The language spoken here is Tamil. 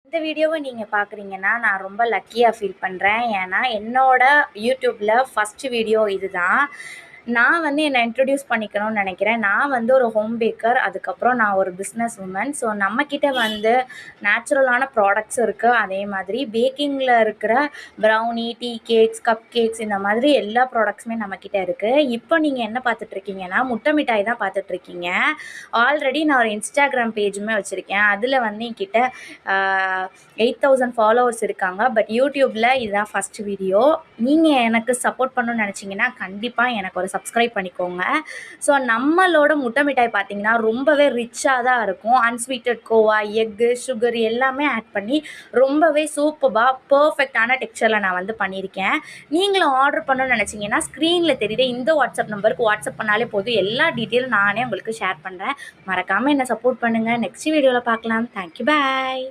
இந்த வீடியோவை நீங்கள் பார்க்குறீங்கன்னா நான் ரொம்ப லக்கியாக ஃபீல் பண்ணுறேன். ஏன்னா என்னோட யூடியூப்பில் ஃபஸ்ட்டு வீடியோ இதுதான். நான் வந்து என்னை இன்ட்ரடியூஸ் பண்ணிக்கணும்னு நினைக்கிறேன். நான் வந்து ஒரு ஹோம் பேக்கர், அதுக்கப்புறம் நான் ஒரு பிஸ்னஸ் உமன். ஸோ நம்மக்கிட்ட வந்து நேச்சுரலான ப்ராடக்ட்ஸ் இருக்குது. அதே மாதிரி பேக்கிங்கில் இருக்கிற brownie, tea cakes, cup cakes இந்த மாதிரி எல்லா ப்ராடக்ட்ஸுமே நம்மக்கிட்ட இருக்குது. இப்போ நீங்கள் என்ன பார்த்துட்ருக்கீங்கன்னா முட்டை மிட்டாய் தான் பார்த்துட்ருக்கீங்க. ஆல்ரெடி நான் ஒரு இன்ஸ்டாகிராம் பேஜுமே வச்சுருக்கேன். அதில் வந்து என்கிட்ட 8000 ஃபாலோவர்ஸ் இருக்காங்க. பட் யூடியூப்பில் இதுதான் ஃபஸ்ட்டு வீடியோ. நீங்கள் எனக்கு சப்போர்ட் பண்ணணும்னு நினச்சிங்கன்னா கண்டிப்பாக எனக்கு ஒரு சப்ஸ்கிரைப் பண்ணிக்கோங்க. ஸோ நம்மளோட முட்டை மிட்டாய் பார்த்திங்கன்னா ரொம்பவே ரிச்சாக தான் இருக்கும். அன்ஸ்வீட்டட் கோவா, எக்கு, சுகர் எல்லாமே ஆட் பண்ணி ரொம்பவே சூப்பராக பர்ஃபெக்டான டெக்ஸ்சரில் நான் வந்து பண்ணியிருக்கேன். நீங்களும் ஆர்டர் பண்ணணும்னு நினச்சிங்கன்னா ஸ்க்ரீனில் தெரியுற இந்த வாட்ஸ்அப் நம்பருக்கு வாட்ஸ்அப் பண்ணாலே போதும். எல்லா டீட்டெயிலும் நானே உங்களுக்கு ஷேர் பண்ணுறேன். மறக்காமல் என்னை சப்போர்ட் பண்ணுங்கள். நெக்ஸ்ட் வீடியோவில் பார்க்கலாம். தேங்க்யூ, பாய்.